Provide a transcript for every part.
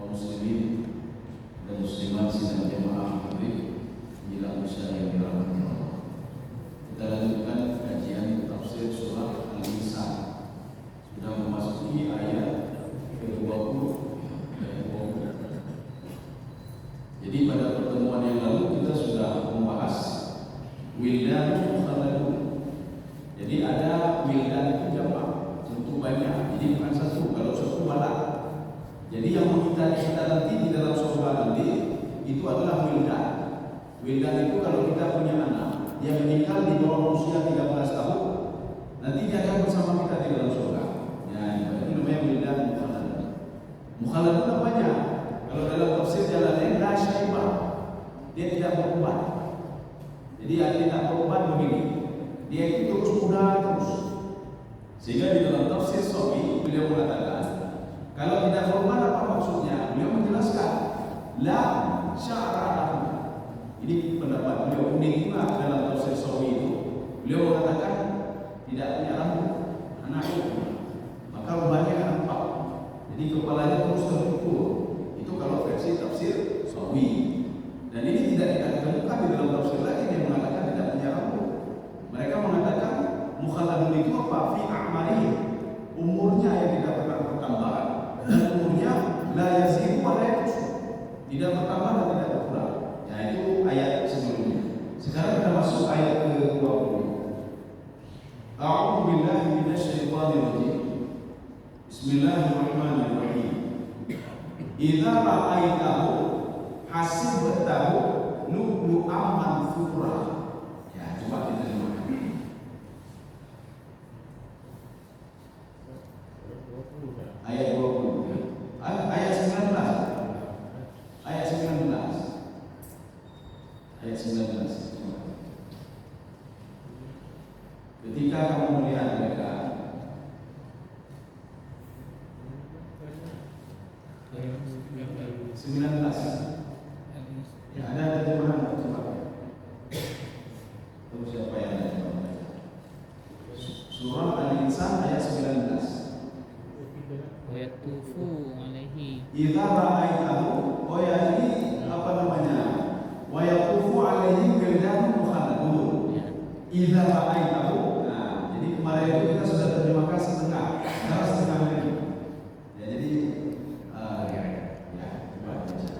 kaum muslimin dan muslimat sidang jemaah Habib menjelang isya yang dirahmati Allah. Kita lanjutkan kajian tafsir surah Al-Insan. Sudah memasuki ayat ke-20. Jadi pada pertemuan yang lalu kita sudah membahas wildan mukhalladun. Jadi ada wildan itu jamak, tentu banyak. Jadi bukan satu, kalau satu balak. Jadi yang meminta kita nanti di dalam surga nanti itu adalah wildan. Wildan itu kalau kita punya anak, dia meninggal di bawah usia 13 tahun, nanti dia akan bersama kita di dalam surga. Ya, itu namanya wildan mukhalladun. Mukhalladun apanya? Kalau dalam tafsir Jalalain la syaibah, dia tidak berubah. Jadi yang tidak berubah begini, dia itu terus muda terus. Sehingga di dalam tafsir Sawi beliau mengatakan, kalau tidak berubah apa maksudnya? Beliau menjelaskan la sya'ra. Ini pendapat beliau unik juga dalam tafsir Sawi itu. Beliau mengatakan tidak punya rambut, anak itu, maka rambutnya nampak. Jadi kepalanya terus tertutup. Itu kalau versi tafsir Sawi. Dan ini tidak ditemukan di dalam tafsir lain yang mengatakan tidak punya rambut. Mereka mengatakan mukhalladun itu apa? Fi a'marihim, umurnya yang tidak pernah bertambah, dan umurnya la yazidu wa la yanqus, tidak bertambah dan tidak berkurang. Ya, itu ayat sebelumnya. Sekarang kita masuk ayat ke-20. A'udzu billahi minasyaitonir rajim. Bismillahirrahmanirrahim. Idza ra'aitahu hasibtahu lu'lu'an manthura. Ya, coba kita lihat. Ayat 20. Ayat 19. Ayat 19. Ayat 19. Ketika kamu melihat mereka, ayat 19. Ya, ada terjemahan coba. Terus siapa yang ada terjemahan? Surah Al-Insan ayat 19. Wayatufu alaihi. Idza ra'aitahu, oh ya ini apa namanya? Wayatufu alaihi wildan mukhalladun. Idza ra'aitahu. Nah, jadi kemarin itu kita sudah terjemahkan setengah. Sekarang setengah lagi. Ya, jadi coba baca.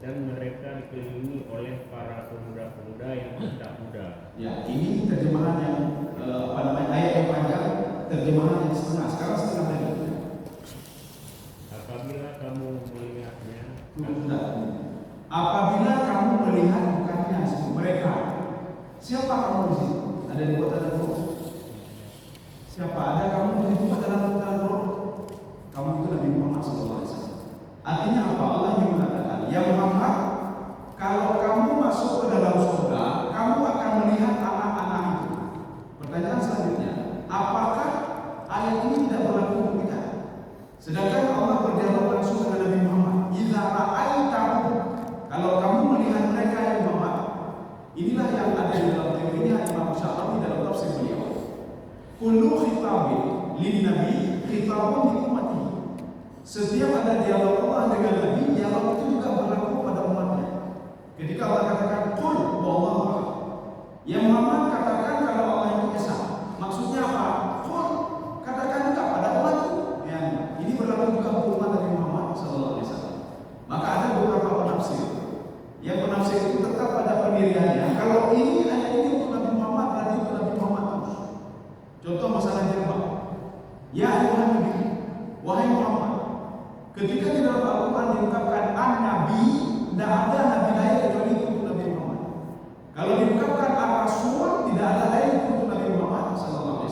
Dan mereka dikelilingi oleh para pemuda-pemuda yang tidak muda. Ya, ini terjemahan yang apa namanya, ayat yang panjang, terjemahan yang setengah. Sekarang setengah lagi. Apabila kamu melihatnya, apabila kamu melihat mukanya mereka, siapa kamu di sini? Ada di kota dan roh. Siapa? Ada kamu di kota dan roh. Kamu itu Nabi Muhammad SAW. Artinya apa? Allah yang mengatakan, ya Muhammad, kalau kamu masuk ke dalam surga, kamu akan melihat anak-anak itu. Pertanyaan selanjutnya, apakah ayat ini tidak berlaku untuk kita? Sedangkan Allah berdialog langsung dengan Nabi Muhammad. Idza ra'aitahu, kalau kamu melihat mereka ya Muhammad. Inilah yang ada di dalam teorinya Imam Syafi'i dalam tafsir beliau. Kullu khitabin lin nabi khitabun li ummati. Setiap ada dialog Allah dengan Nabi, dialog itu juga berlaku pada umatnya. Ketika Allah katakan qul wallahu ahad, ya Muhammad katakan kalau Allah itu esa. Maksudnya apa? Qul, katakan juga pada umatku. Ya, ini berlaku juga untuk umat Nabi Muhammad SAW. Maka ada beberapa penafsir. Yang penafsir itu tetap pada pendiriannya. Kalau ini ayat ini untuk Nabi Muhammad, berarti untuk Nabi Muhammad terus. Contoh masalah jilbab. Ya ayuhan nabi, wahai Muhammad. Ketika di dalam Al-Quran diungkapkan an-nabi, tidak ada nabi lain kecuali itu untuk Nabi Muhammad. Kalau diungkapkan ar-rasul, tidak ada lain untuk Nabi Muhammad SAW.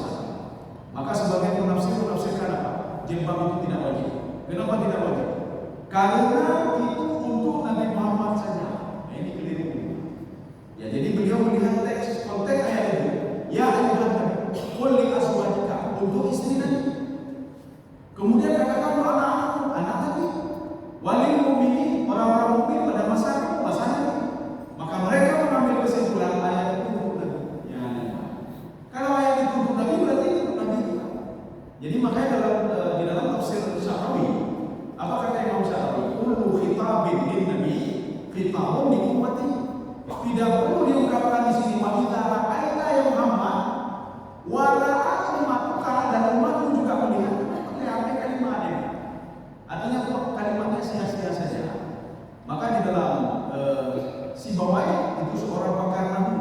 Maka sebagian penafsir menafsirkan apa? Jilbab itu tidak wajib. Kenapa tidak wajib? Karena itu untuk Nabi Muhammad saja. Nah, ini keliru. Ya, jadi beliau melihat teks konteks ayat itu. Ya ayuhan nabi, qul li azwajika, untuk istri Nabi. Kemudian katakan anak Nabi, walil mu'minin, orang-orang mukmin pada masa Nabi. Maka mereka mengambil kesimpulan ayat itu untuk Nabi. Ya, kalau ayat itu untuk Nabi berarti itu Nabi. Jadi makanya di dalam tafsir Syafi'i khitabun li ummati. Tidak perlu diungkapkan di sini wa idza ra'aita ya Muhammad wa ra'at ummatuka, dan umatmu juga melihat. Pakai kalimatnya. Artinya kalimatnya sia-sia saja. Maka di dalam Sibawai itu seorang pakar nahu.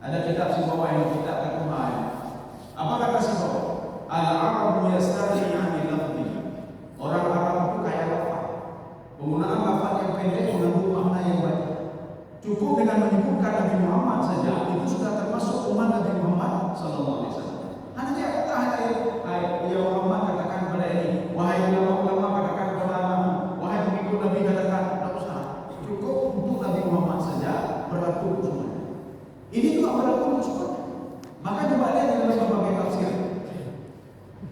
Ada kitab Sibawai yang kita terjemahkan. Apa kata Sibawai? Al-Arabu yastagni 'anil lafzi. Orang Arab itu kaya lafaz. Penggunaan lafaz yang pendek mengandung makna yang banyak. Cukup dengan menyebutkan Nabi Muhammad saja itu sudah termasuk umat Nabi Muhammad sallallahu alaihi wasallam. Hanya hai ya Muhammad katakan kepada ini, wahai ulama katakan kepada kamu, wahai pengikut Nabi katakan, tidak usah. Cukup untuk Nabi Muhammad saja berlaku semuanya. Ini juga berlaku semuanya. Maka coba lihat dalam berbagai tafsir.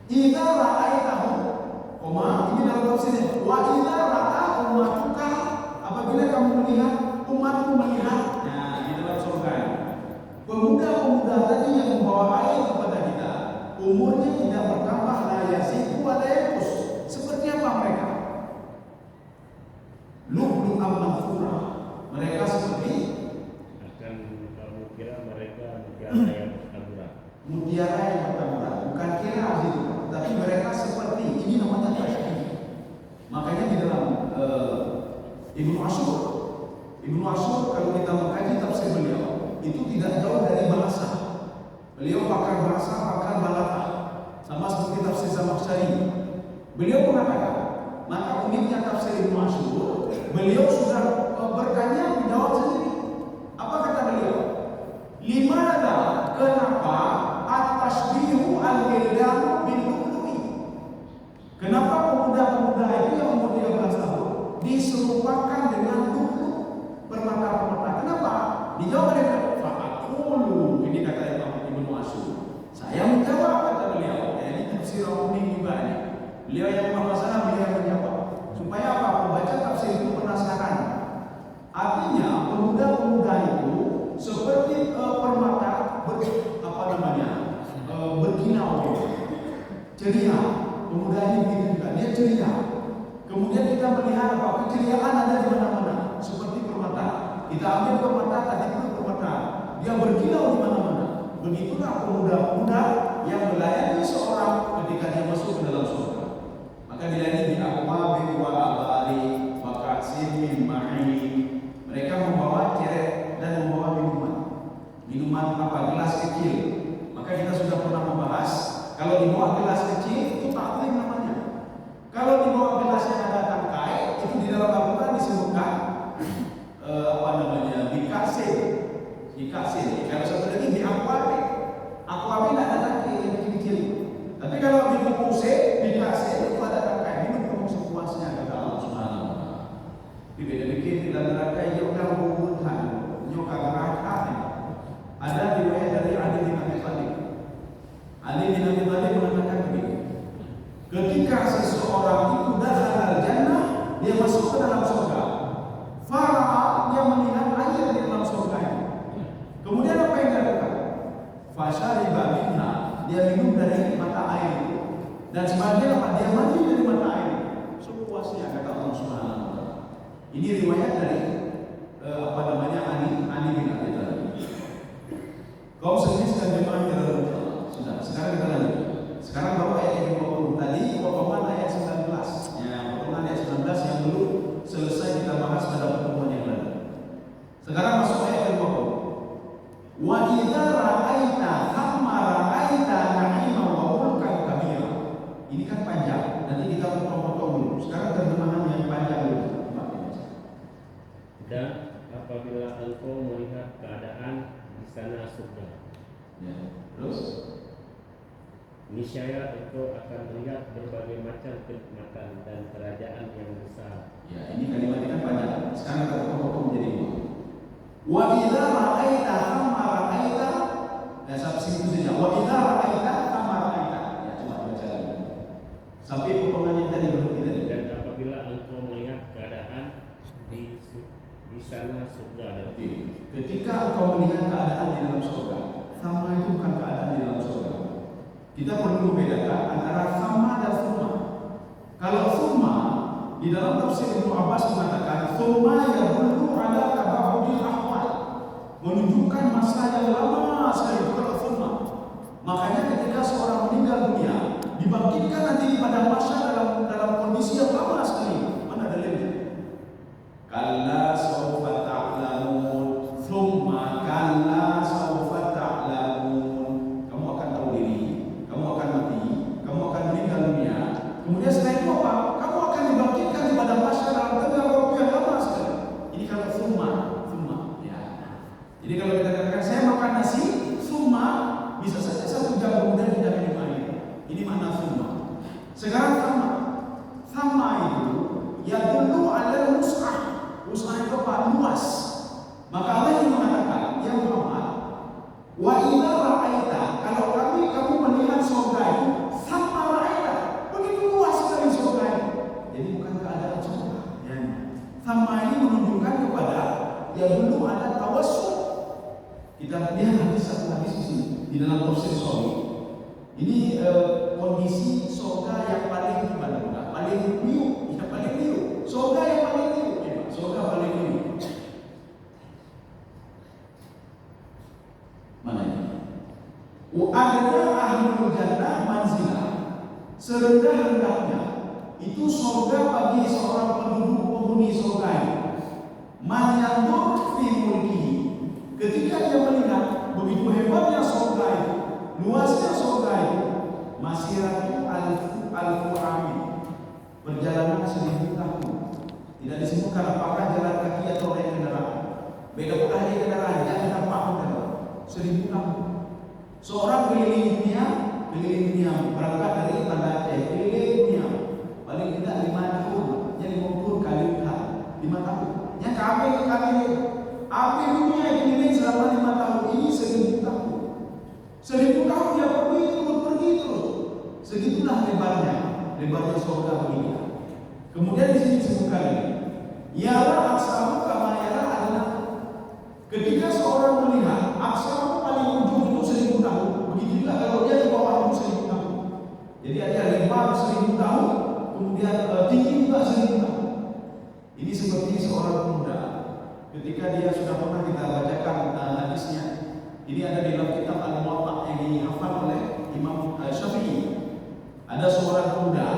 Idza ra'aitahu, ini dalam tafsirnya. Wa idza ra'a ummatuka, apabila kamu melihat umatmu melihat, nah di dalam surga. Pemuda-pemuda tadi yang membawa air kepada kita, umurnya tidak bertambah, la yasiku wa la yanqus. Seperti apa mereka? Lu'lu'an manthura. Mereka seperti akan kamu kira mereka mutiara yang bertaburan. Mutiara yang bertaburan, bukan kira itu, tapi mereka seperti, ini namanya tasbih. Makanya di dalam Ibnu Ashur kalau kita mengkaji tafsir beliau itu tidak jauh dari bahasa. Beliau pakar bahasa, pakar balaghah, sama seperti tafsir Zamakhsyari. Beliau mengatakan, maka uniknya tafsir Ibnu Ashur, beliau sudah bertanya menjawab sendiri. Apa kata beliau? Limada, kenapa at-tashbihu al-wildanu bil-lu'lu'i? Kenapa pemuda-pemuda itu yang umur 13 tahun diserupakan dengan lu'lu', permata-permata? Kenapa? Dijawab oleh fa'aqulu, ini kata Ibnu Ashur. Saya menjawab, kata beliau. Ya, ini tafsir umum juga ini. Beliau yang bermasalah, beliau yang menjawab. Supaya apa? Pembaca tafsir itu penasaran. Artinya pemuda-pemuda itu seperti permata berkilau, ceria. Pemuda ini begitu juga, dia ceria. Kemudian kita melihat apa? Keceriaan ada di mana-mana, seperti permata. Kita ambil permata, tadi itu permata, dia berkilau di mana-mana. Begitulah pemuda-pemuda yang melayani seorang ketika dia masuk ke dalam surga. Maka dilayani di aqwabin wa abari wa ka'sin min ma'in. Mereka membawa ceret dan membawa minuman apa? Gelas kecil. Maka kita sudah pernah membahas, kalau dibawa gelas kecil itu taklim namanya. Kalau dibawa gelas yang ada tangkai, itu di dalam Al-Quran disebutkan dikasih. Kalau satu lagi di aquabi tidak ada tangkai yang kecil-kecil. Tapi kalau di buku C dikasih itu ada tangkai, minum kamu sepuasnya, kata Allah Subhanahu wa taala. Beda bikin di dalam neraka yang udah mengumpulkan nyoka neraka. Ada riwayat dari Ali bin Abi Thalib. Ali bin Abi Thalib mengatakan begini, ketika seseorang itu dakhala jannah, dia masuk ke dalam surga. Fara'a, dia melihat air di dalam surga itu. Kemudian apa yang dia lakukan? Fasyariba minha, dia minum dari mata air itu. Dan sebagian apa? Dia mandi dari mata air itu. Sepuasnya, kata Allah Subhanahu wa taala. Ini riwayat dari Ali bin Abi Thalib. Kaum sekalian dan jemaah yang dirahmati sudah. Sekarang kita lanjut. Sekarang baru ayat yang 20. Tadi potongan ayat 19. Ya, potongan ayat 19 yang dulu selesai kita bahas pada pertemuan yang lalu. Sekarang masuk ayat yang 20. Wa idza ra'aita thamma ra'aita na'iman wa mulkan kabira. Ini kan panjang. Nanti kita potong-potong dulu. Sekarang terjemahan yang panjang dulu. Dan apabila engkau melihat keadaan di sana surga, ya, terus niscaya engkau akan melihat berbagai macam kenikmatan dan kerajaan yang besar. Ya, ini kalimat ini kan panjang. Sekarang kita potong-potong menjadi dua. Wa idza ra'aita thamma ra'aita, ya sampai situ saja. Wa idza ra'aita thamma ra'aita. Ya, coba baca lagi. Sampai potongan yang tadi berhenti tadi. Dan apabila engkau melihat keadaan di sana surga. Ketika engkau melihat keadaan di dalam surga, sama itu bukan keadaan di dalam surga. Kita perlu membedakan antara sama dan summa. Kalau summa di dalam tafsir Ibnu Abbas mengatakan tsumma yadullu ala taba'udil ahwal, menunjukkan masa yang lama sekali itu kata tsumma. Makanya ketika seorang meninggal dunia dibangkitkan nanti pada masa dalam kondisi yang lama sekali. Mana dalilnya? Kalla sawfa ta'lamun, tsumma kalla sawfa ta'lamun. Kamu akan tahu diri, kamu akan mati, kamu akan meninggal dunia. Kemudian setelah itu apa? Kamu akan dibangkitkan pada masa dalam tengah waktu yang lama sekali. Ini kalau tsumma, ya. Jadi kalau kita katakan saya makan nasi, tsumma bisa saja 1 jam kemudian tidak minum air. Ini makna tsumma. Sekarang sama itu ya dulu ada wus'ah. Wus'ah itu apa? Luas. Maka Allah yang mengatakan, ya Muhammad, wa idza ra'aita, kalau kamu melihat surga itu, sama ra'aita, begitu luas sekali surga itu. Jadi bukan keadaan surga. Ya. Sama ini menunjukkan kepada ya dulu ada tawassul. Kita lihat satu hadis di sini di dalam tafsir Sahih. Ini kondisi surga yang paling gimana? Paling liu, ya paling liu. Surga yang paling liu, surga paling liu. Mana ini? Wa'adna ahlul jannah manzilah, serendah-rendahnya itu surga bagi seorang penduduk penghuni surga ini. Man yandur fi mulki, ketika dia melihat begitu hebatnya surga itu, luasnya surga itu, masiratu alfu amin, perjalanan 1000 tahun. Tidak disebutkan apakah jalan kaki atau naik kendaraan. Beda pula naik kendaraan, jangan nampak kendaraan. 1000 tahun. Seorang keliling dunia berangkat dari Banda Aceh, keliling dunia paling tidak 5 tahun, jadi 50 kali lipat 5 tahun. Yang api dunia keliling selama 5 tahun ini 1000 tahun. 1000 tahun dia pergi terus. Segitulah lebarnya surga begini. Kemudian di sini disebutkan ini, yara aksamu kama yara adalah, ketika seorang melihat aksamu paling ujung itu 1000 tahun, begitu juga kalau dia di bawah itu 1000 tahun. Jadi ada lebar 1000 tahun, kemudian tinggi juga 1000 tahun. Ini seperti seorang pemuda ketika dia sudah pernah kita bacakan hadisnya. Ini ada di dalam kitab Al-Muwatta yang dihafal oleh Imam Syafi'i. Ada seorang pemuda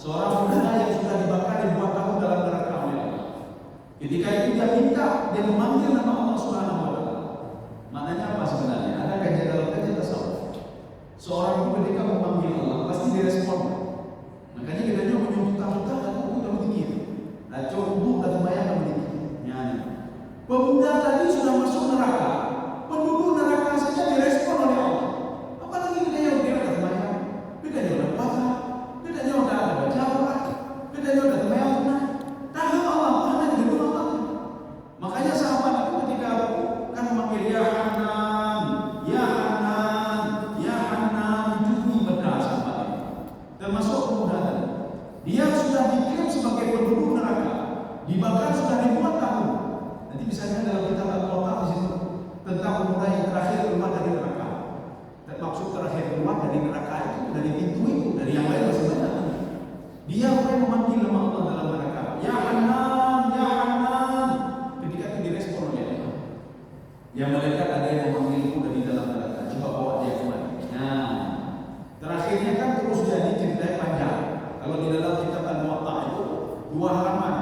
yang sudah dibakar ribuan tahun dalam neraka oleh Allah. Ketika itu dia memanggil nama Allah Subhanahu wa taala. Maknanya apa sebenarnya? Ada kajian dalam kajian tasawuf. Seorang itu ketika memanggil Allah pasti direspon. Makanya kita juga menyebut tahu-tahu dan udah begini. Nah, coba dan bayangkan begini. Pemuda tadi sudah masuk neraka. Penduduk neraka saja direspon oleh Allah. Apalagi kita yang ada temayang, kita yang ada puasa, kita yang ada berjamaah, kita yang ada temayang tunai. Tahu Allah, mana di rumah Allah. Makanya sahabat itu ketika kan memanggil ya Hanan, ya Hanan, ya Hanan, itu benar sahabat itu. Termasuk pemuda tadi. Dia sudah diklaim sebagai penduduk neraka, dibakar sudah ribuan tahun. Nanti misalnya dalam kitab Al-Muwatta di situ tentang pemuda yang terakhir keluar dari neraka. Maksud terakhir keluar dari neraka itu dari pintu itu, dari yang lain masih banyak. Dia mulai memanggil nama Allah dalam neraka. Ya Hanan, ya Hanan. Ketika itu direspon oleh Allah. Yang malaikat ada yang memanggilku dari dalam neraka. Coba bawa dia kemari. Nah, terakhirnya kan terus jadi ceritanya panjang. Kalau di dalam kitab Al-Muwatta itu 2 halaman.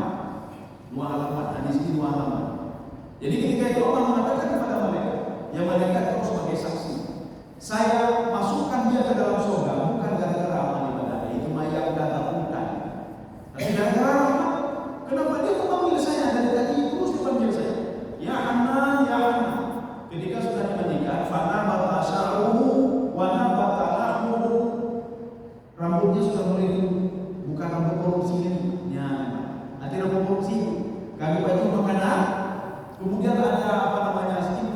2 halaman, hadis ini 2 halaman. Jadi ketika itu Allah mengatakan kepada malaikat, yang malaikat itu sebagai saksi. Saya masukkan dia ke dalam surga bukan gara-gara amal ibadah, itu mayat kata bukan. Tapi gara-gara apa? Kenapa dia memanggil saya dari tadi terus dipanggil saya? Ya Hanan, ya Hanan. Ketika sudah dimandikan, fana bata sya'ruhu wa nabata lahmuhu. Rambutnya sudah mulai bukan rambut korupsi ini. Ya, nanti rambut korupsi. Kami baju makanan. Kemudian ada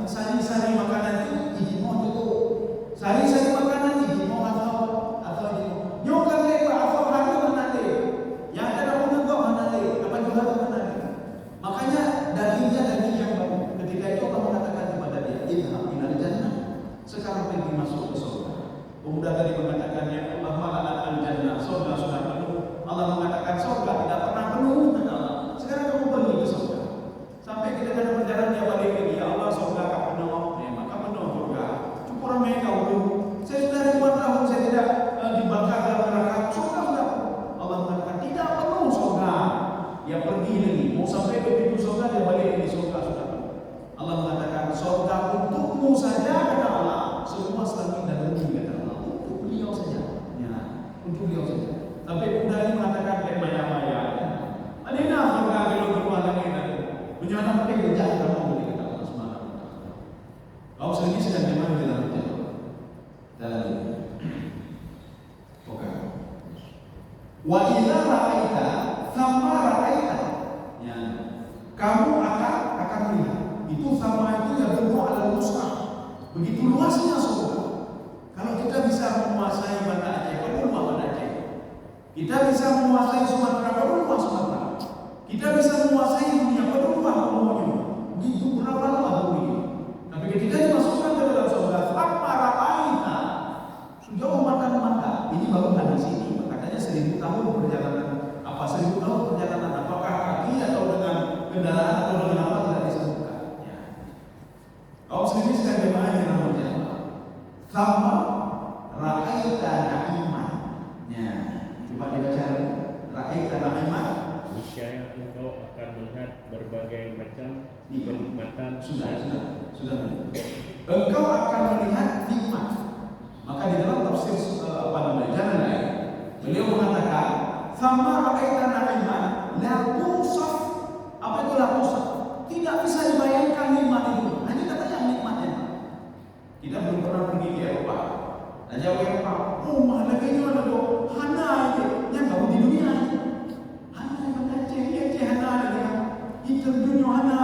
sari-sari makanan itu ijimo itu. Sari-sari makanan ijimo atau ijimo. Nyokan lepa atau hari manade. Yang ada pun kok manade, apa juga manade. Makanya dagingnya daging yang baru. Ketika itu Allah mengatakan kepada dia, "Idhab ilal jannah." Sekarang pergi masuk ke surga. Pemuda tadi mengatakan, "Ya Allah, mala'at al-jannah." Surga sudah penuh. Allah mengatakan surga tidak pernah dia pergi lagi, mau sampai ke pintu surga, dia balik lagi surga. Allah mengatakan, surga untukmu saja, kata Allah. Semua selangit dan bumi, kata Allah, untuk beliau saja. Ya, untuk beliau saja. Sampai Buddha ini mengatakan, kayak maya-maya. Ada yang surga kalau berbuah langit dan punya anak pakai gejah kamu, kata Allah Subhanahu wa Ta'ala. Kau sendiri sedang di mana dalam jalan? Dalam oke. Wa idza ra'aita thamma ra'aita. Ya. Kamu akan melihat. Itu sama itu yang berbuah ala lusa. Begitu luasnya surga. Kalau kita bisa menguasai Banda Aceh, berbuah Banda Aceh. Kita bisa menguasai Sumatera, berbuah Sumatera. Kita bisa menguasai dunia, berbuah semuanya. Begitu berapa luas bumi. Tapi ketika dimasukkan ke dalam surga, thamma ra'aita. Sejauh mata-mata, ini baru hadis ini. Katanya 1000 tahun perjalanan. Apa 1000 tahun perjalanan? Apakah kaki atau dengan kendaraan atau dengan apa tidak disebutkan? Ya. Kaum muslimin sekalian jemaah yang namanya thamma ra'aita na'iman. Ya, coba dibaca ra'aita na'iman. Niscaya engkau akan melihat berbagai macam kenikmatan. Sudah. Engkau akan melihat nikmat. Maka di dalam tafsir Jalan Lain, beliau mengatakan, "Thamma ra'aita na'iman la tusaf." Apa itu la tusaf? Tidak bisa dibayangkan nikmat itu. Hanya katanya nikmatnya. Kita belum pernah pergi ke Eropa. Aja Eropa, oh ada kayaknya ada do, hana itu, yang kamu di dunia. Hana yang Aceh hana ya. Itu dunia hana.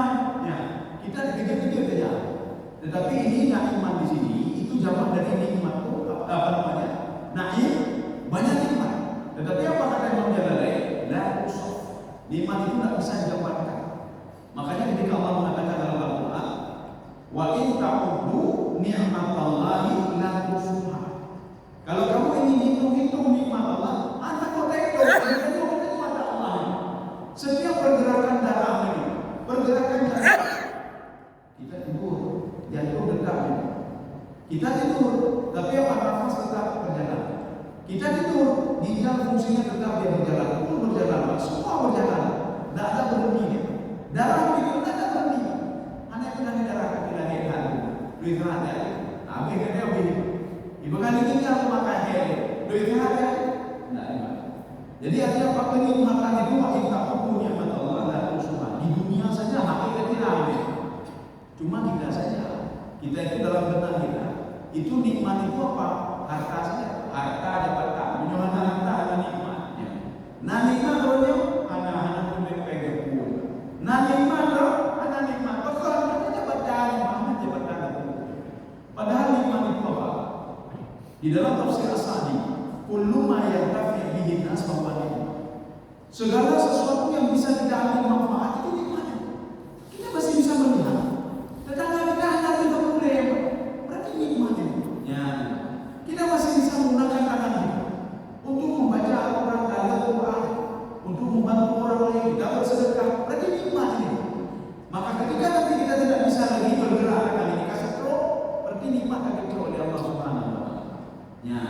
Ya, kita dikejar-kejar saja. Tetapi ini nikmat di sini itu jamak dari nikmat itu apa namanya? Naim banyak nikmat. Tetapi apa kata Imam Jalalain? La usaf. Nikmat itu tidak bisa digambarkan. Makanya ketika Allah mengatakan dalam Al-Quran, wa in ta'uddu ni'matallahi la tuhsuha. Kalau kamu ingin hitung-hitung nikmat Allah, anda kau tengok nikmat Allah. Setiap pergerakan darah ini, pergerakan darah. Kita tidur, jantung dekat. Kita tidur, tapi apa nafas tetap berjalan. Kita tidur, ginjal fungsinya tetap dia berjalan, itu berjalan, semua berjalan, tidak ada berhenti. Darah itu tidak ada berhenti. Hanya kena darah kita lihat, duit ada. Habis kita begini. Ibu kali ginjal makan dia, duit ada. Tidak ada. Jadi artinya apa kenikmatan itu makin tak punya mata Allah dan Rasulullah. Di dunia saja hakikatnya ada. Cuma kita saja, kita itu dalam benak kita. Itu nikmat itu apa? Harta saja. Harta jabatan, punya harta ada nikmatnya. Nah nikmat rohnya, anak-anak pun pegang pun. Nah nikmat roh, ada nikmat. Bahkan ada jabatan, mana jabatan. Padahal nikmat itu apa? Di dalam tafsir As-Sa'di, kullu ma yantafi bihi nas fahuwa nikmat. Segala sesuatu yang bisa kita ambil manfaat itu nikmatnya. Kita masih bisa melihat. Tetangga kita ada problem, berarti nikmatnya. Ya. Kita masih bisa menggunakan tangan kita untuk membaca Al-Quran, Al-Quran, untuk membantu orang lain, kita bersedekah, berarti nikmat ini. Maka ketika nanti kita tidak bisa lagi bergerak kali ini kasih roh, berarti nikmat akan diberi oleh Allah Subhanahu wa Ta'ala. Ya,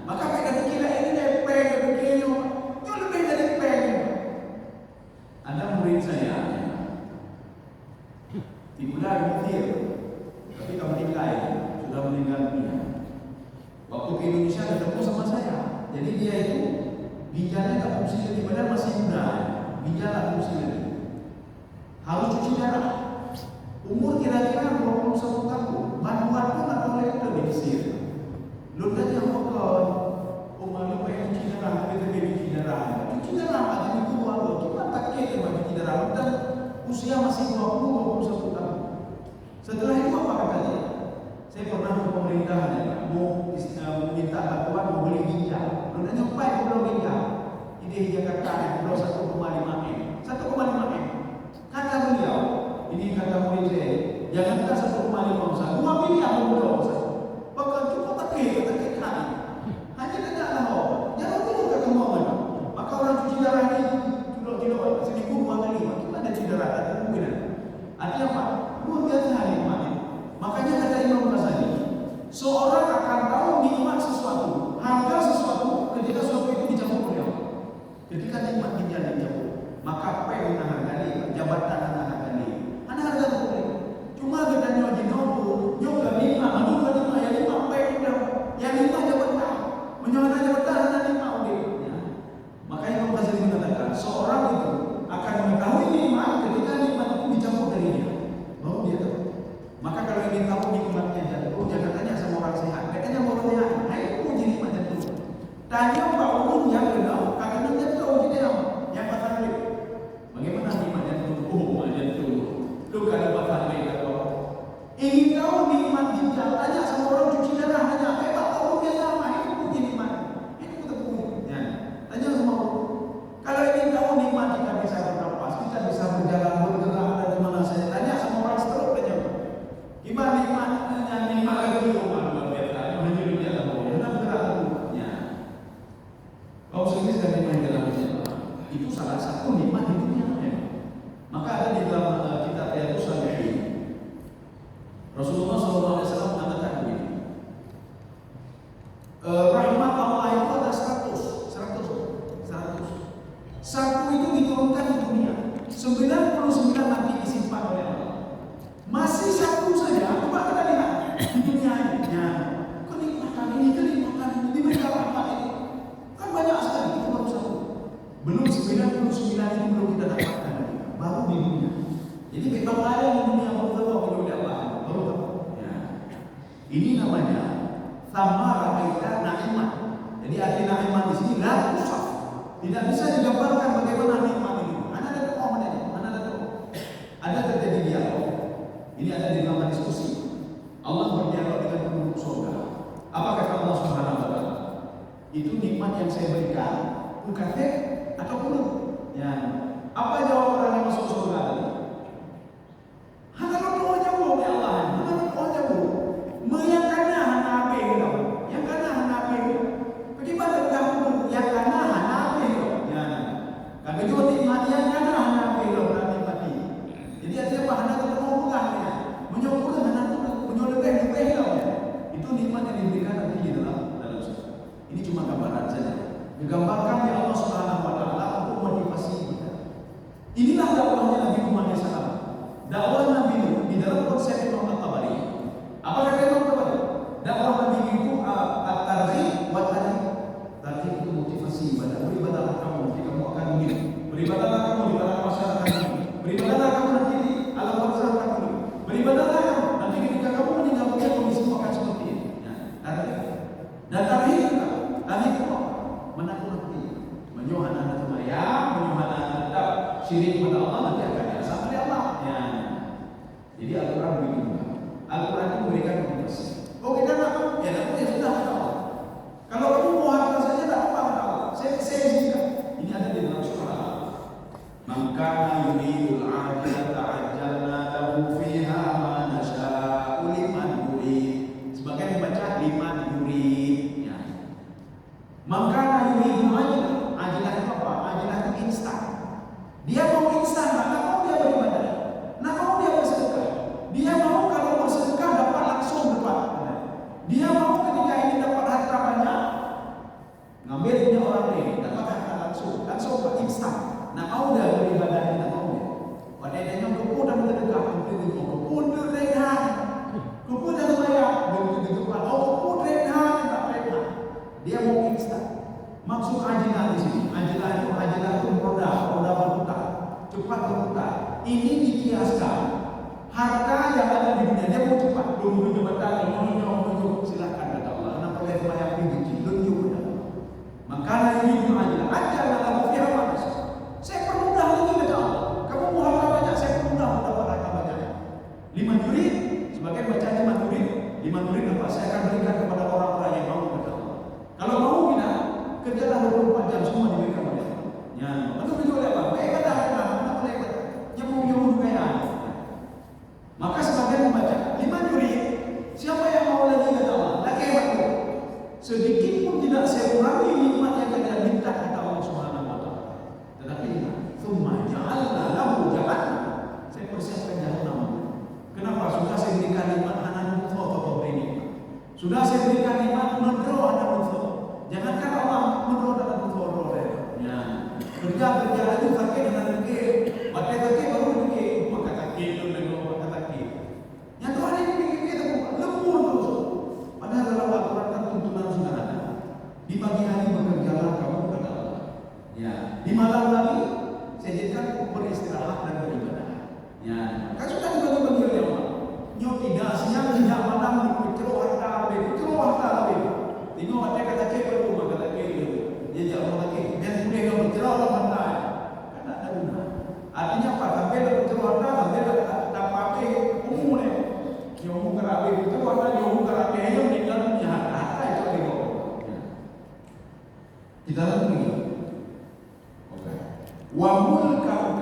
maka kita kira ini lepeng, begini, itu lebih dari lepeng. Ada murid saya, di bulan Mesir, tapi kamu meninggal, sudah meninggal dunia. Waktu ke Indonesia ada ketemu sama saya. Jadi dia itu ginjalnya tak fungsi lagi, padahal masih muda. Ginjal tak fungsi lagi. Harus cuci darah. Umur kira-kira 21 tahun. Bantuan pun tak boleh kita di Mesir. Lu tanya makan, lu pengen cuci darah, kita pengen cuci darah. Cuci darah aja itu walau cuma tak kira bagi cuci darah. Dan usia masih 20-21 tahun. Setelah itu apa kata dia? Saya pernah ke pemerintahan mau minta bantuan mau beli ginjal. Lu nanya apa yang belum ginjal? Ini di Jakarta ada pulau 1,5 M. 1,5 M. Kata beliau, ini kata murid saya, jangan kita 1,5 besar, 2 miliar pulau besar. Bahkan cukup tak kena. Hanya kena tahu. Jangan dulu kata Muhammad. Maka orang cuci darah ini tidak seminggu 2 kali. Kita ada cuci darah ada kemungkinan. Artinya apa? Luar biasa nikmatnya. Makanya kata Imam Ghazali, seorang akan tahu nikmat sesuatu, harga sesuatu ketika sesuatu itu dicampur oleh Allah. Ketika nikmat ginjal dicampur. jabatan anak kali. Anak harga boleh. Cuma kita nyoji nopo, nyoga lima, manuka lima, yang lima apa yang lima jabatan, menyoga jabatan anak lima udah. Ya. Makanya Imam Ghazali mengatakan seorang itu akan mengetahui nikmat ketika nikmat itu dicabut dari dia. Baru dia tahu. Maka kalau ingin tahu nikmatnya jangan tanya sama orang sehat. Katanya mau sehat, nah itu uji nikmat jantung. Tanya Pak Umum yang kenal, kakaknya dia tahu uji dia yang patah balik. Bagaimana nikmat jantung? Jantung. Lu kalau patah balik atau ingin tahu nikmat ginjal, tanya sama orang cuci darah, tanya Pak Umum yang sama, itu uji nikmat. Itu kita punya. Tanya sama orang. Kalau ingin tahu nikmat kita bisa bernapas, kita bisa berjalan bergerak ada di mana saja. Tanya sama orang stroke tanya. Gimana nikmat lagi di rumah luar biasa. Hanya di jalan boleh, hendak bergerak rumahnya. Kau sendiri sudah nikmat dalam hidup. Itu salah satu nikmat hidupnya. Maka ada di dalam kitab Riyadhus Shalihin. Rasulullah SAW mengatakan begini. Rahmat Allah itu ada 100. Satu itu diturunkan di dunia, 99 nanti disimpan oleh Allah. Masih satu saja, coba kita lihat di dunia ini. Ya, kenikmatan ini diberikan rahmat ini. Kan banyak sekali, itu baru satu. Belum 99 itu belum kita dapatkan lagi. Baru di dunia. Jadi memang ada di dunia baru Allah. Ya. Ini namanya thamara kita nikmat. Jadi arti nikmat di sini la tusaf. Tidak bisa digambarkan bagaimana nikmat ini. Mana ada doa, mana ada doa. Ada terjadi dialog. Ini ada di dalam diskusi. Allah berdialog dengan penduduk surga. Apa kata Allah Subhanahu wa taala? Itu nikmat yang saya berikan, bukan atau belum? Ya. Apa jawab orang yang masuk surga tadi? Hanya doa jawab ya Allah. Hanya doa jawab. Meyakana hana ape gitu. Yang kana hana ape. Bagaimana kamu yang kana hana ape gitu? Ya. Kami juga nikmat yang kana hana ape gitu berarti mati. Jadi artinya hana ketemu bukan ya. Menyempurna hana menyolekeh gitu. Itu nikmat yang diberikan nanti di dalam surga. Ini cuma gambaran saja. Digambarkan ya Allah Subhanahu wa taala untuk motivasi kita. Inilah dakwahnya Nabi Muhammad SAW. Dakwah Nabi di dalam konsep Imam At-Tabari. Apa kata Imam At-Tabari? Dakwah Nabi itu at-targhib wa at-tarhib. Targhib itu motivasi ibadah. Beribadahlah kamu nanti kamu akan begini. Beribadahlah kamu di dalam masyarakat ini. Beribadahlah kamu nanti di alam masyarakat ini. Beribadahlah kamu nanti ketika kamu meninggal dunia kondisimu akan seperti ini. Targhib. Dan tarhib juga. Tarhib itu apa? Menakut-nakuti. Menyuhana anak semayang, menyuhana anak syirik pada Allah nanti akan diasah oleh Allah. Ya. Jadi Al-Quran begitu. Al-Quran itu memberikan motivasi. Oh kita apa? Ya sudah kata Allah. Kalau kamu mau harta saja tak apa kata Allah. Saya izinkan. Ini ada di dalam surah. Maka yuridul ajilata ajjalna lahu fiha ma nasya'u liman yurid. Sebagai membaca liman yurid. Ya. Maka yuridul ajilah itu apa? Ajilah itu instan. Dia mau instan, maka mau dia beribadah. Nah mau dia bersedekah. Dia mau kalau bersedekah dapat langsung dapat. Dia mau ketika ini dapat harta banyak, ngambil punya orang lain, dapat harta langsung instan. Nah mau dia beribadah, tidak mau dia. Pada dia kupu dan bersedekah, kupu rehat, kupu dan bayar, begitu kupu rehat, tak rehat. Dia mau instan. Maksud ajilah di sini, ajilah itu roda berputar, cepat berputar. Ini dikiaskan harta yang ada di dunia dia mau cepat, belum jabatan, mau silakan kata Allah. Anak boleh bayar biji, tunjuk pada Allah. Makanya ini ajilah, ajilah dalam firman. Saya permudah lagi kata Allah. Kamu mau harta banyak, saya permudah dapat harta banyak. 5 juri, sebagai bacaan 5 juri dapat saya akan berikan kepada orang-orang yang mau kata Allah. Kalau mau tidak, kerjalah 24 jam semua diberikan oleh Allah. Ya, lalu itu oleh apa? Baik kata mana boleh kata. Nyembuh kaya. Maka sebagian membaca 5 juri. Siapa yang mau lagi kata Allah? Lagi waktu. Sedikit pun tidak saya kurangi nikmat yang kita minta kata Allah Subhanahu wa taala. Tetapi tsumma ja'alna lahu jahannam. Saya persiapkan jahannam. Kenapa? Sudah saya berikan nikmat anak nutfah ini. Sudah saya berikan nikmat medrah anak nutfah. Jangankan Allah medrah dalam nutfah. Ya. Kerja itu pakai dengan rezeki. Pakai rezeki baru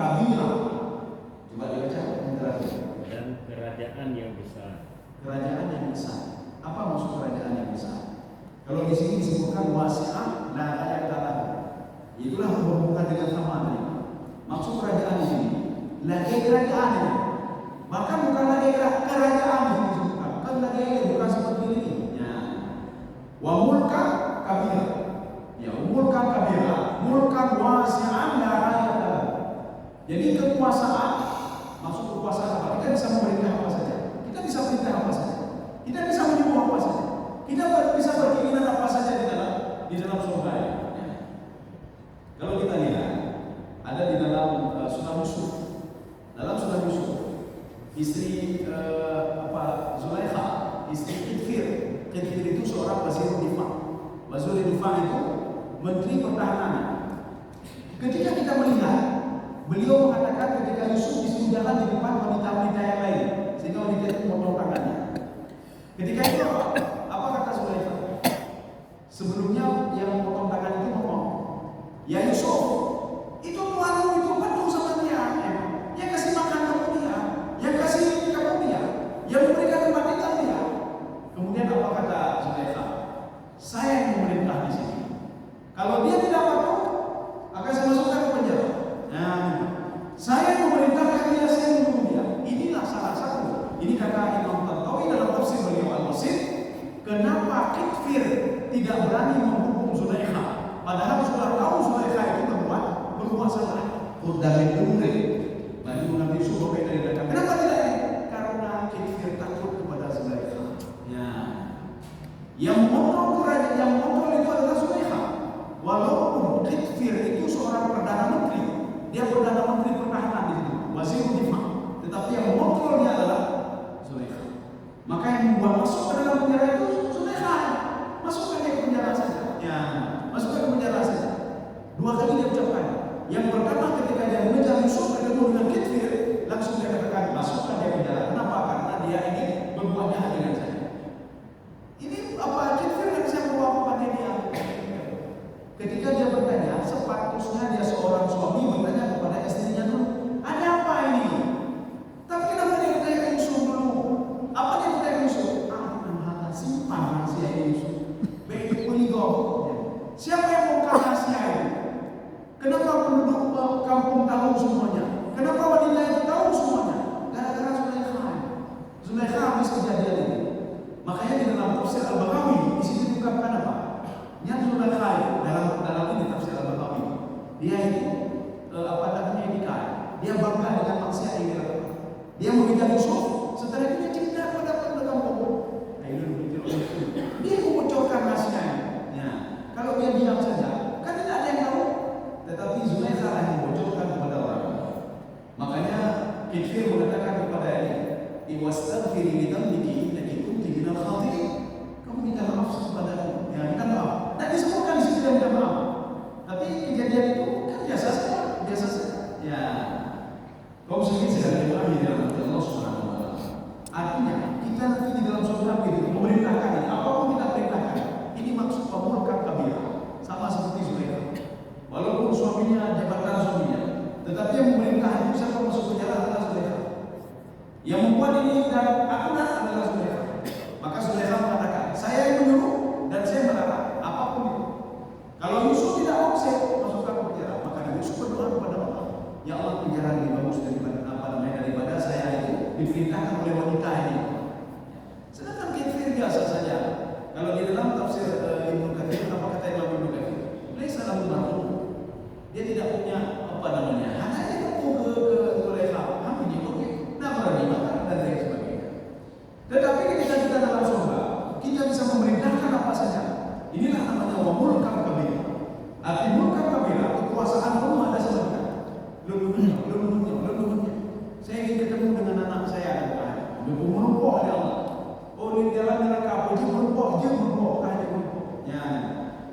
kabira. Coba dibaca yang terakhir. Dan kerajaan yang besar. Kerajaan yang besar. Apa maksud kerajaan yang besar? Kalau di sini disebutkan wasi'ah la ayatalah. Itulah berhubungan dengan sama tadi. Maksud kerajaan ini lagi kerajaan ini. Bahkan bukan lagi kerajaan yang disebutkan. Kan lagi bukan seperti ini. Ya. Wa mulkan kabira. Ya, mulkan kabira, mulkan wasi'an la ayatalah. Jadi kekuasaan, maksud kekuasaan apa? Kita bisa memerintah apa saja. Kita bisa perintah apa saja. Kita bisa menyuruh apa saja. Kita bisa berkeinginan apa saja di dalam surga. Ya. Kalau kita lihat ada di dalam surah Yusuf. Dalam surah Yusuf, istri Zulaikha, istri Qidfir. Qidfir itu seorang wazirul difah. Wazirul difah itu menteri pertahanan. Ketika kita melihat, beliau mengatakan ketika Yusuf disuruh jalan di depan wanita-wanita yang lain, sehingga wanita itu memotong tangannya. Ketika itu apa kata Zulaikha? Sebelumnya yang memotong tangan itu ngomong, ya Yusuf, itu tuanmu itu penuh sama dia, yang kasih makan kamu dia, yang kasih kamu dia, yang memberikan tempat tinggal dia. Kemudian apa kata Zulaikha? Saya yang memerintah di sini. Kalau dia tidak patuh, akan saya masukkan ke penjara. Nah, saya yang memerintahkan dia, saya yang membunuh dia. Inilah salah satu. Ini kata Imam Tantawi dalam tafsir beliau Al-Wasit. Kenapa Qidfir tidak berani menghukum Zulaikha? Padahal sudah tahu Zulaikha itu berbuat salah. Dari umri, bagi Nabi Yusuf dari dekat. Kenapa tidak ini? Karena Qidfir takut kepada Zulaikha. Ya, yang mengontrol kerajaan, yang mengontrol itu adalah Zulaikha. Walaupun Qidfir itu seorang perdana menteri, dia perdana menteri pertahanan di situ, wazirul difah. Tetapi yang mengontrol dia adalah Zulaikha. Maka yang membuat masuk ke dalam penjara itu Zulaikha. Masukkan dia ke penjara saja. Ya, masukkan ke penjara saja. 2 kali dia ucapkan. Yang pertama ketika dia mengejar Yusuf ketemu dengan Qidfir, langsung dia katakan masukkan dia ke penjara. Kenapa? Karena dia ini berbuat jahat dengan saya. Ini apa Qidfir yang saya bawa kepada dia? Ketika dia bertanya, sepatutnya dia seorang suami bertanya kepada istrinya dulu, ada apa ini? Tapi kenapa dia bertanya ke Yusuf dulu? Apa dia bertanya ke Yusuf? Simpan rahasia Yusuf. Baik poligom. Siapa yang mau rahasia ini? Kenapa penduduk kampung tahu semuanya? Kenapa wanita itu tahu semuanya? Gara-gara Zulaikha. Zulaikha habis kejadian ini. Makanya di dalam tafsir Al-Baghawi di sini diungkapkan apa? Yang Zulaikha dalam ini tafsir Al-Baghawi. Dia ini dia bangga dengan maksiat yang dilakukan. Dia mengejar Yusuf, setelah itu dia cinta pada penduduk kampung. Dia mengucapkan rahasianya. Ya. Kalau dia diam saja, kan tidak ada yang tahu. Tetapi Zulaikha yang membocorkan kepada orang. Makanya Qidfir mengatakan kepada dia, "Iwastaghfiri li dhanbiki innaki kunti minal khati'in." Kamu minta maaf kepadaku. Ya, minta maaf. Dan disebutkan di situ dia minta maaf. Tapi kejadian itu kan biasa saja. Ya. Kau sendiri sedang diulangi dalam Allah Subhanahu wa taala. Artinya kita nanti di dalam surga itu memerintahkan ini, apapun kita perintahkan. Ini maksud pemulkan kabir. Sama seperti Zulaikha. Walaupun suaminya jabatan suaminya, tetapi yang memerintah itu siapa masuk penjara adalah Zulaikha. Yang membuat ini dan akurat adalah Zulaikha. Maka Zulaikha mengatakan, saya yang menyuruh dan saya melarang apapun itu. Kalau Yusuf tidak mau saya masukkan ke penjara, maka Yusuf berdoa kepada Allah, ya Allah penjara lebih bagus daripada saya itu diperintahkan oleh wanita ini. Sedangkan Qidfir biasa saja. Kalau di dalam tafsir Ibnu Katsir, apa kata Imam Ibnu Katsir? Laisa lahu marhum. Dia tidak punya hanya dia ketemu ke Zulaikha, hanya oke, nama makan dan lain sebagainya. Tetapi ketika kita dalam surga, kita bisa memerintahkan apa saja. Inilah namanya wa mulkan kabir. Arti mulkan kabir, kekuasaan penuh ada sebenarnya. Leluhurnya. Saya ingin ketemu dengan anak saya. Menumpuk oleh Allah. Oh, di dalam neraka apa? Dia menumpuk. Ya.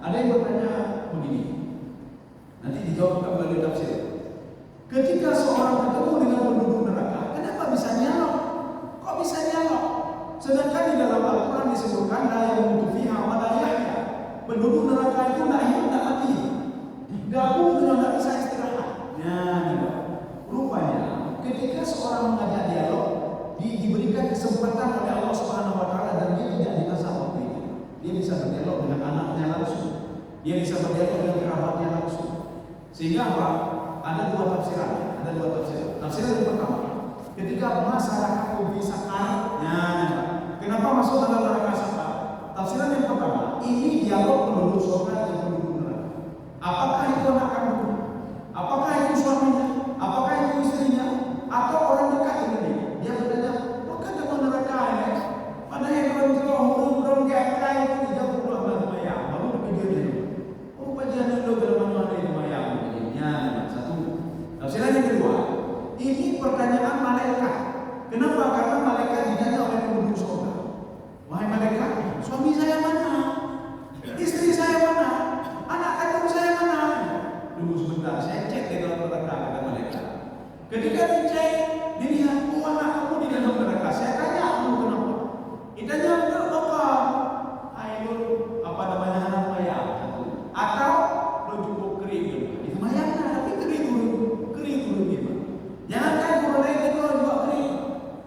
Ada yang bertanya begini. Nanti dijawab melalui tafsir. Ketika seorang ketemu dengan penduduk neraka, kenapa bisa nyalok? Kok bisa nyalok? Sedangkan di dalam Al-Quran disebutkan la yamutu fiha wa la yahya. Penduduk neraka itu tidak hidup, tidak mati. Gabung dengan tidak bisa istirahat. Ya, gitu. seorang mengajak dialog, diberikan kesempatan oleh Allah Subhanahu wa taala dan dia tidak dikasih waktu itu. Dia bisa berdialog dengan anaknya langsung. Dia bisa berdialog dengan kerabatnya langsung. Sehingga apa? Ada dua tafsiran. Tafsiran yang pertama, ketika masyarakat bisa kenapa masuk dalam neraka sakar? Tafsiran yang pertama, ini dialog penduduk surga dan penduduk neraka. Apakah itu anak kamu? Apakah itu suaminya? Apakah itu istrinya? Atau orang dekat dengan dia? Dia bertanya, apakah dalam neraka ini? Pada yang belum kaya itu tidak perlu amal maya. Baru berpikir dia. Oh, bagian dulu dalam amal maya. Satu. Tafsiran yang kedua, ini pertanyaan malaikat. Kenapa? Karena malaikat ditanya oleh penduduk surga. Wahai malaikat, suami saya mana? Istri saya mana? Anak kandung saya mana? Tunggu sebentar, saya cek di dalam neraka, kata malaikat. Ketika dicek, dilihat, oh anak kamu di dalam neraka. Saya tanya, kamu kenapa? Ditanya, apa? Ayo, apa namanya anak maya? Atau lo cukup kering? Itu mayatnya, tapi kering dulu gitu. Jangan kan kalau lain itu juga kering.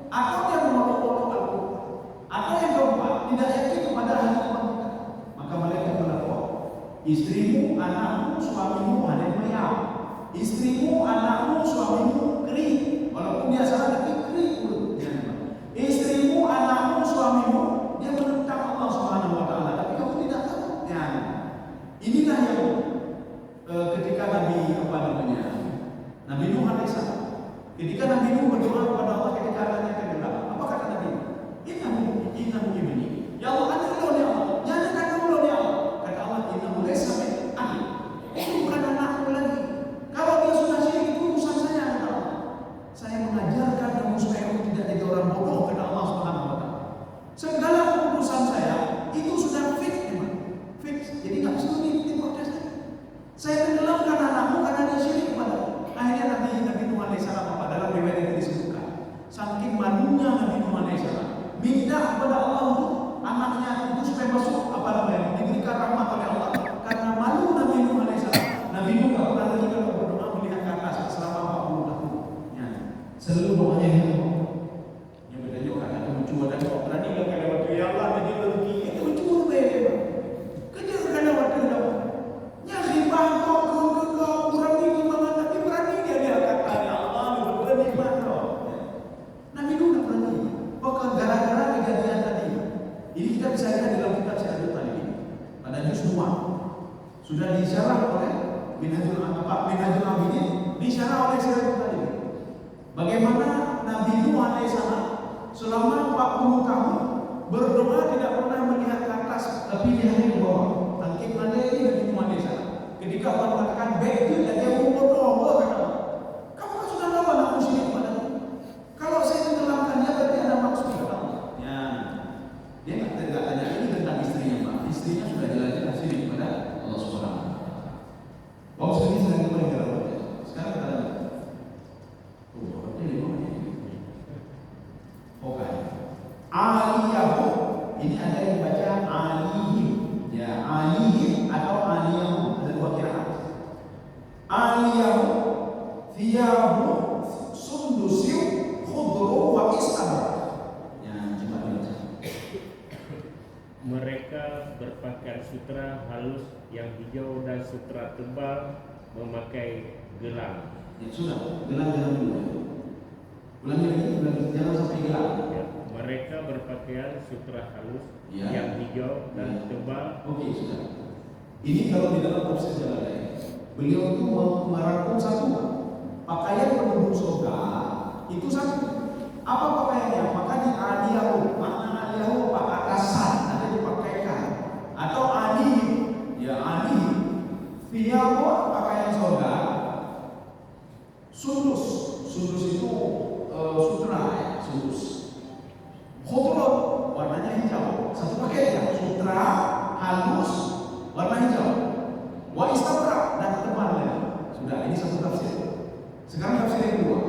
Atau dia memotong-potong Al-Quran. Atau yang keempat, tidak yakin kepada ahli Quran. Maka mereka berkata, istrimu, anakmu, suamimu ada mayat. Istrimu, anakmu, suamimu kering. Walaupun dia salah tapi kering dulu. Istrimu, anakmu, suamimu dia menentang Allah Subhanahu wa taala, tapi kamu tidak tahu. Inilah yang ketika Nabi Nuh alaihissalam. Ketika Nabi Nuh berdoa kepada Allah ketika adanya tenggelam, apa kata Nabi Nuh? Innahu ibni. Ya Allah, ada Allah ya Allah. Jangan kata Allah ya Allah. Kata Allah, innahu laysa min ahli. Itu bukan anakku lagi. Kalau dia sudah syirik itu urusan saya, kata Allah. Saya mengajarkan kamu supaya kamu tidak jadi orang bodoh, kata Allah Subhanahu wa taala. Segala keputusan saya itu sudah fix. Jadi nggak perlu diprotes. Saya tenggelamkan anakmu karena dia syirik kepada. Akhirnya Nabi Nuh alaihissalam dalam riwayat itu disebutkan, saking malunya Nabi Nuh alaihissalam minta kepada Allah untuk anaknya itu supaya masuk diberikan rahmat oleh Allah. Karena malu Nabi Nuh alaihissalam, Nabi Nuh tak pernah lagi kalau berdoa melihat ke atas selama 40 tahun. Selalu doanya itu. Yang bertanya kata lucu dan kok berani kalau kada waktu ya Allah jadi rezeki itu lucu banget. Kerja kada waktu dah. Nyari bangkok ke kurang ini banget tapi berani dia kata ya Allah berani banget. Nabi Nuh tak berani. Pokok gara-gara kejadian tadi. Ini kita bisa lihat dalam kitab Syiatul Talibin pada juz 2. Sudah disyarah oleh Minhajul Abidin, disyarah oleh Syiatul Talibin. Bagaimana Nabi Nuh alaihissalam selama 40 tahun berdoa tidak pernah melihat ke atas tapi melihat ke bawah. Tangkip ada ini Nabi Nuh alaihissalam. Ketika Allah mengatakan baik itu dia berdoa kata, kamu kan sudah tahu anakmu syirik padaku. Kalau saya tenggelamkan dia berarti ada maksud kata Allah. Dia tidak tanya ini tentang istrinya, Pak. Istrinya sudah jelas-jelas syirik kepada Allah Subhanahu wa taala. Bawa sekali saya kembali ke dalam. Sekarang kita lihat. Oke. Aliyahu. Ini ada yang baca alihim. Ya, alihim atau aliyahu. Ada dua kiraat. Aliyahu thiyabu sundusiu khudru wa istabrak. Ya, coba baca. Mereka berpakaian sutra halus yang hijau dan sutra tebal, memakai gelang. Ya sudah, gelang dulu. Ulangi lagi, jangan sampai gelang. Ya, mereka berpakaian sutra halus ya, yang hijau dan tebal. Oke, sudah. Ini kalau di dalam tafsir Jalalain, beliau itu merangkum satu pakaian penduduk surga itu satu. Apa pakaiannya? Maka di aliyahu, makna aliyahu apa? Atasan ada dipakaikan atau alih, ya alih. Thiyabu pakaian surga. Sundus itu sutra ya, sundus. Khudrun warnanya hijau. Satu pakaian sutra halus warna hijau. Wa istabrak dan tebal lagi. Sudah, ini satu tafsir. Sekarang tafsir yang kedua.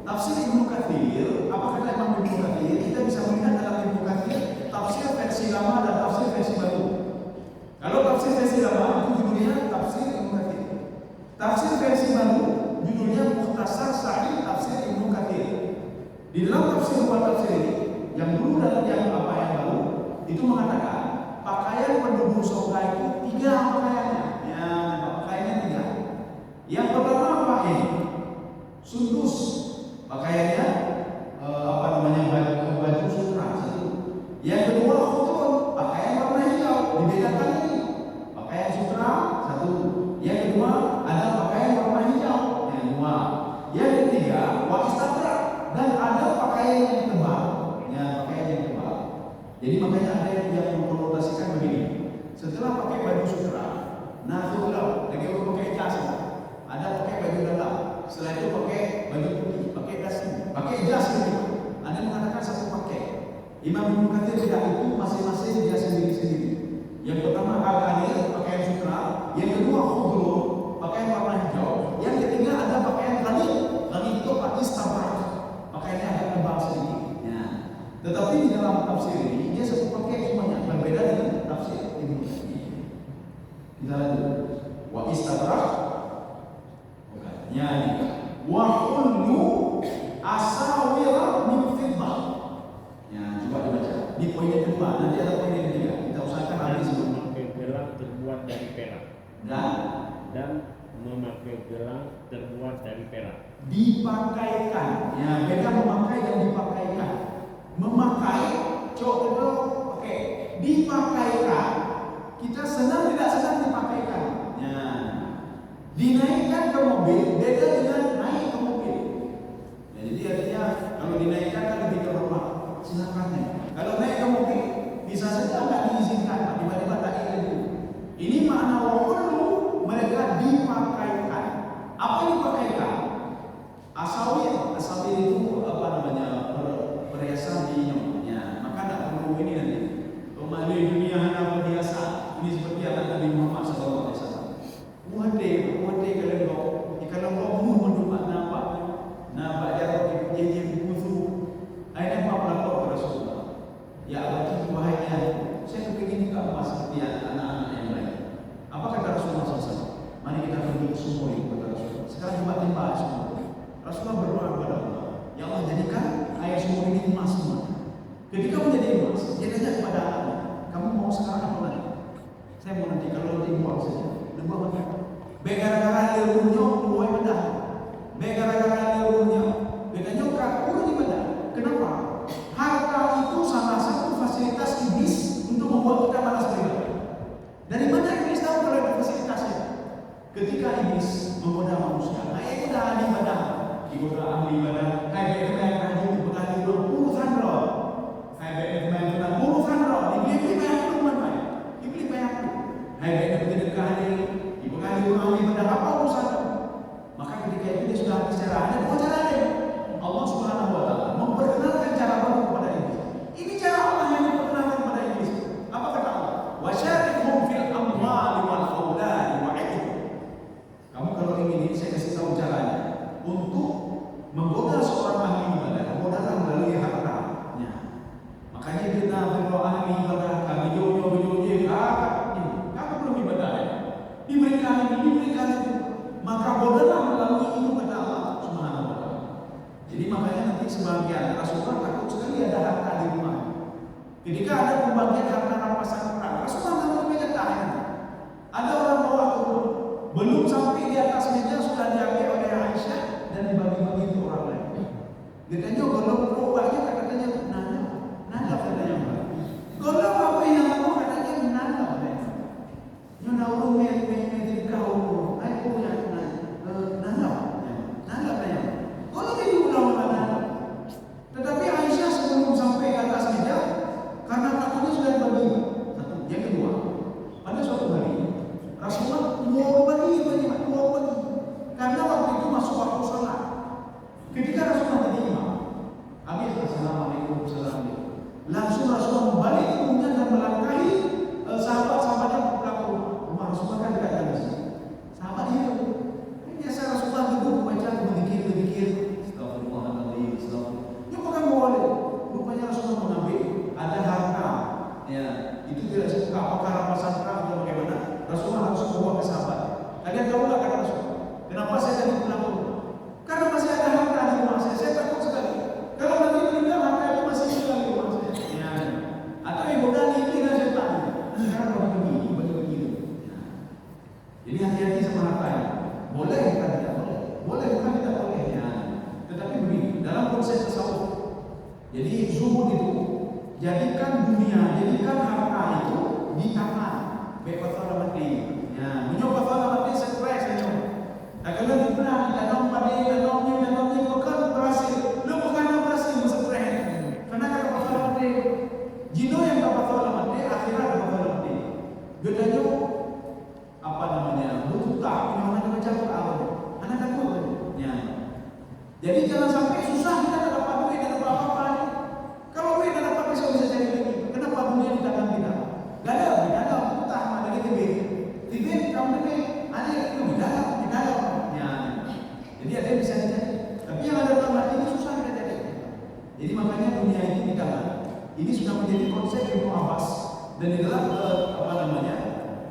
Tafsir Ibnu Katsir, apa kata Imam Ibnu Katsir? Kita bisa melihat dalam Ibnu Katsir tafsir versi lama dan tafsir versi baru. Kalau tafsir versi lama itu judulnya tafsir Ibnu Katsir. Tafsir versi baru judulnya Mukhtasar Sahih Tafsir Ibnu Katsir. Di dalam tafsir ini yang dulu dan yang baru itu mengatakan pakaian penduduk surga itu 3 pakaiannya. Ya, pakaiannya 3. Yang pertama apa ini? Sundus, pakaiannya baju sutra satu. Yang kedua khutun, pakaian warna hijau. Dibedakan ini pakaian sutra satu. Yang kedua ada pakaian warna hijau. Yang kedua. Yang ketiga wa istadrak, dan ada pakaian yang tebal. Ya, pakaian yang tebal. Jadi makanya ada yang mengkonotasikan begini. Setelah pakai baju sutra, nah itu lagi pakai jas. Ada pakai baju dalam. Setelah itu pakai baju putih, pakai dasi, pakai jas gitu. Ada yang mengatakan satu pakai. Imam Ibnu Katsir tidak, itu masing-masing dia sendiri-sendiri. Yang pertama al-ghanir, pakaian sutra. Yang kedua khudrun, pakaian warna hijau. Yang ketiga ada pakaian ghanir. Ghanir itu istabrak, pakaiannya agak tebal sedikit. Ya. Tetapi di dalam tafsir ini dia satu pakai semuanya, berbeda dengan tafsir Ibnu Katsir. Kita lanjut. Wa istabrak, ya, wa hullu asawira min fiddah. Ya, coba dibaca. Di poin yang kedua, nanti ada poin yang ketiga. Kita usahakan habis dulu. Memakai gelang terbuat dari perak. Dan memakai gelang terbuat dari perak. Dipakaikan. Ya, beda memakai dan dipakaikan. Memakai, coba oke. Dipakaikan. Kita senang tidak senang dipakaikan. Ya. Dinaikkan ke mobil beda dengan naik ke mobil. Ya, jadi artinya kalau dinaikkan kan lebih terhormat. Silakan naik. Kalau naik ke mobil bisa saja nggak diizinkan, tiba-tiba tak izin. Ini makna wahulu, mereka dipakaikan. Apa yang dipakaikan? Asawir itu perhiasan di nyomnya. Maka tak perlu ini nanti. Pemali dunia hanya perhiasan. Ini seperti anak Nabi Muhammad SAW. Kalau kau menumpak nampak dia jadi butuh. Akhirnya apa berlaku kepada Rasulullah? Ya Allah, wahainya, saya kepingin juga emas seperti anak-anak yang lain. Apa kata Rasulullah SAW? Mari kita pergi ke sumur itu kata Rasulullah. Sekarang coba tembak sumur. Rasulullah berdoa kepada Allah. Ya Allah, jadikan air sumur ini emas semua. Ketika menjadi emas, dia tanya kepada anaknya, kamu mau sekarang apa lagi? Saya mau nanti kalau dibuang saja. Dibuang apa? Begara-gara ilmunya mulai bedah. Begara-gara ilmunya bedanya kakak di bedah. Kenapa? Harta itu salah satu fasilitas iblis untuk membuat kita malas beribadah. Dari mana iblis tahu kalau ada fasilitasnya? Ketika iblis menggoda manusia, itu dah ahli ibadah. Digoda ahli ibadah. Kayak yang tadi berkali puluhan dolar. Kayak yang puluhan dolar. Iblis banyak tu mana? Iblis banyak tu. Kayak yang berkali ahli ibadah apa urusan? Maka ketika itu dia sudah habis caranya, mau caranya Allah Subhanahu Wa Taala memperkenalkan cara baru kepada iblis. Ini cara Allah yang memperkenalkan kepada iblis. Apa kata Allah? Wasyarikhum fil amwali wal auladi wa'idhum. Kamu kalau ingin ini saya kasih tahu caranya untuk menggoda seorang ahli ibadah. Menggoda melalui hartanya. Makanya kita berdoa ahli ibadah kami jauh-jauh kamu belum ibadah ya? Diberikan itu. Maka godalah melalui itu kata Allah Subhanahu Wa Taala. Jadi makanya nanti sebagian Rasulullah takut sekali ada harta di rumah. Ketika ada pembagian harta rampasan perang, Rasulullah nggak mau meja tangan. Ada orang bawa turun, belum sampai di atas meja sudah diambil oleh Aisyah dan dibagi-bagi ke orang lain. Ditanya golong berubahnya katanya nada katanya. Golong apa yang aku katanya nada katanya. Nyonya urung menjadi kau, aku punya nada katanya. Golong ini ulang-ulang. Tetapi Aisyah sebelum sampai ke atas meja, karena takutnya sudah dibagi. Satu, yang kedua, pada suatu hari Rasulullah mau bagi. Karena waktu itu masuk waktu salat. Ketika Rasulullah jadi imam, habis assalamualaikum warahmatullahi. Langsung Rasulullah membalik punggungnya dan melangkahi sahabat-sahabatnya pulang ke rumah. Rasulullah kan dekat dengan sini. Sahabat itu, biasa Rasulullah duduk membaca berzikir. Astagfirullahaladzim. Ini bukan boleh. Rupanya Rasulullah mengambil ada harta. Ya, itu tidak sesuka apakah rampasan perang atau bagaimana. Rasulullah harus membawa ke sahabat. Kalian tahu nggak kata Rasulullah? Kenapa saya tadi pulang ke rumah? Karena masih ada harta di rumah saya takut sekali. Kalau Jadi zuhud itu jadikan dunia, jadikan harta itu di tangan. Bepatal mati. Ya, menyoba patal mati stres aja. Nah, kalau dibilang tanam padi, tanam ni bukan berhasil. Lu bukan berhasil stres. Karena kalau patal mati, jino yang patal mati akhirat patal mati. Bedanya apa namanya? Buta, mana kita cabut awal. Anak takut. Ya. Jadi jangan sampai susah kita tak dapat duit, tak dapat apa-apa. Kalau duit tak dapat bisa cari lagi. Kenapa dunia di tangan kita? Gak ada, di dalam utang ada di TV. TV kamu ini ada itu di dalam. Ya. Jadi ada yang bisa dicari. Tapi yang ada dalam ini susah kita cari. Jadi makanya dunia ini di tangan. Ini sudah menjadi konsep Ibnu Abbas dan di dalam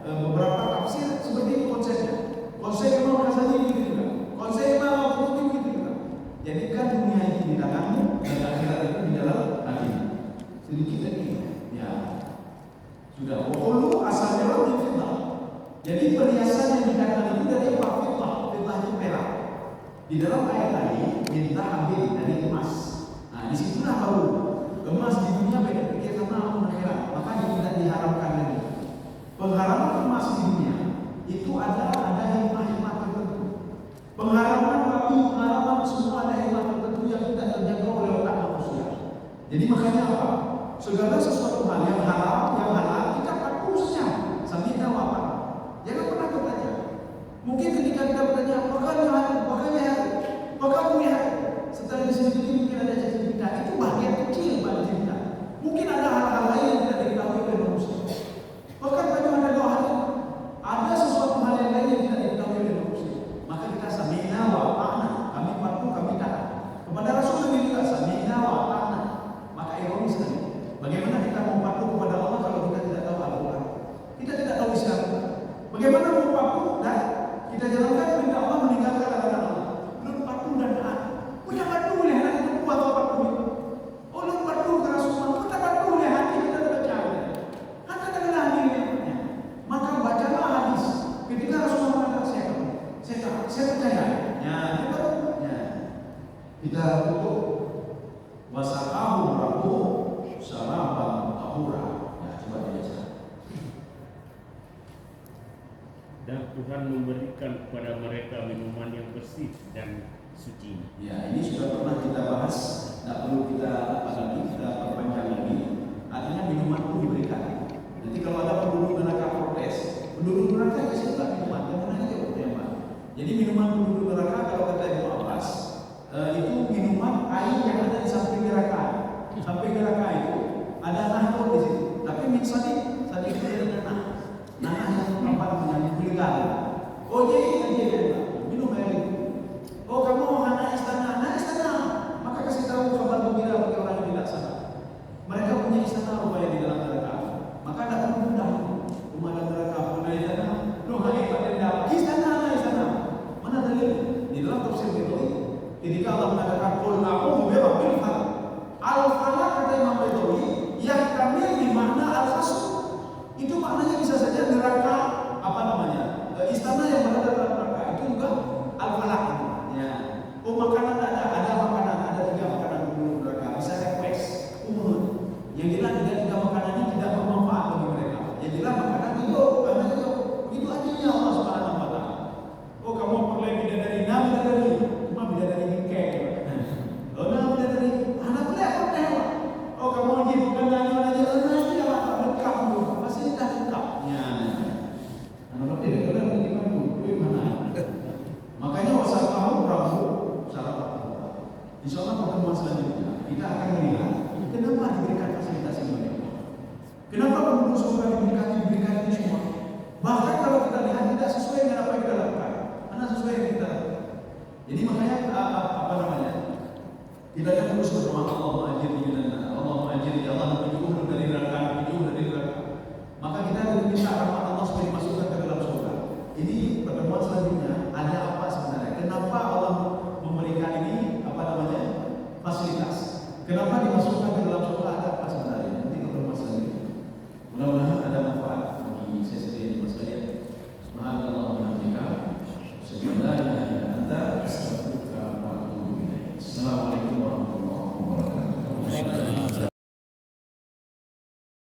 beberapa tafsir seperti itu konsepnya. Konsep Imam Ghazali begitu juga. Konsep Imam Al-Qurtubi begitu juga. Jadikan dunia ini di tanganmu dan akhirat itu di dalam hatimu. Sedikit lagi, ya sudah. Wakulu asalnya dari fitnah. Jadi perhiasan yang dikatakan itu dari apa? Fitnah. Fitnah itu perak. Di dalam ayat tadi kita ambil dari emas. Nah disitulah baru emas di dunia beda pikir sama akhirat. Makanya tidak diharamkan lagi. Pengharaman emas di dunia itu ada hikmah tertentu. Pengharaman babi, pengharaman semua ada hikmah tertentu yang tidak terjaga oleh otak manusia. Jadi makanya apa? Segala sesuatu hal yang haram, yang halal kita patuhnya sambil tahu apa. Jangan pernah bertanya. Mungkin ketika kita bertanya, apakah punya setelah disebut mungkin ada cerita itu bagian kecil pada cerita. Mungkin ada hal-hal lain yang tidak diketahui oleh manusia. Bahkan pada ada sesuatu hal yang lain yang tidak diketahui oleh manusia. Maka kita sami'na wa ata'na, kami patuh, kami taat. Kepada Rasul juga sami'na wa ata'na. Maka ironis sekali. Bagaimana kita mau patuh kepada Allah kalau kita tidak tahu Al-Quran? Kita tidak tahu Islam. Bagaimana mau patuh dan kita jalankan perintah Allah meninggalkan larangan Allah? Belum patuh dan taat. Punya patuh boleh hati itu kuat atau patuh itu? Oh, belum patuh ke Rasulullah. Kita patuh boleh hati kita terbaca. Hati adalah hati. Maka bacalah hadis. Ketika Rasulullah mengatakan saya percaya. Ya, kita tutup wasaqahu rabbuh syaraban tahura. Ya, coba dibaca. Dan Tuhan memberikan kepada mereka minuman yang bersih dan suci. Ya, ini sudah pernah kita bahas. Tidak perlu kita perpanjang lagi. Artinya minuman itu diberikan. Nanti kalau ada penduduk neraka protes, penduduk neraka kasih juga minuman. Jangan aja tema. Jadi minuman penduduk neraka kalau kata Ibnu Abbas itu minuman air yang ada di samping neraka. Samping neraka itu ada nahur di situ. Tapi misalnya itu ada nanah yang apa namanya legal. Oh jadi minum air itu. Oh kamu anak istana, maka kasih tahu kabar gembira bagi orang yang tidak salah. Mereka punya istana rupanya di dalam neraka. Maka tidak perlu mudah. Rumah dalam neraka punya istana. Loh hanya pada istana. Mana dalil? Di dalam tafsir itu, ketika Allah mengatakan qul a'udzu birabbil falaq. Al-falaq kata Imam Baidawi, yahtamil di makna al-khasr. Itu maknanya bisa saja neraka apa namanya? Istana yang berada dalam neraka itu juga al-falaq. Ya. Oh makanan ada makanan, ada 3 makanan di neraka. Bisa request umur. Yang jelas tiga makanan ini tidak bermanfaat bagi mereka. Yang jelas makanan itu itu aja Allah Subhanahu wa taala. Oh kamu perlu bidadari, cuma bidadari bingkai. Oh bidadari, anak boleh apa teh? Oh kamu wajib bukan nanya aja lengkap dulu, masih dah lengkap. Ya. Anak tidak ada mana? Makanya wasaqahu rabbuh syaraban. Insyaallah pertemuan selanjutnya kita akan melihat kenapa diberikan fasilitas ini. Kenapa penduduk surga diberikan ini semua? Bahkan kalau kita lihat tidak sesuai dengan apa yang kita lakukan, mana sesuai yang kita lakukan. Jadi makanya apa namanya? Kita akan terus berdoa Allahumma ajirni minan nar, Allahumma ajirni ya Allah menjauhkan dari neraka, Maka kita minta rahmat Allah supaya dimasukkan ke dalam surga. Ini pertemuan selanjutnya ada apa sebenarnya? Kenapa Allah memberikan ini apa namanya? Fasilitas. Kenapa dimasukkan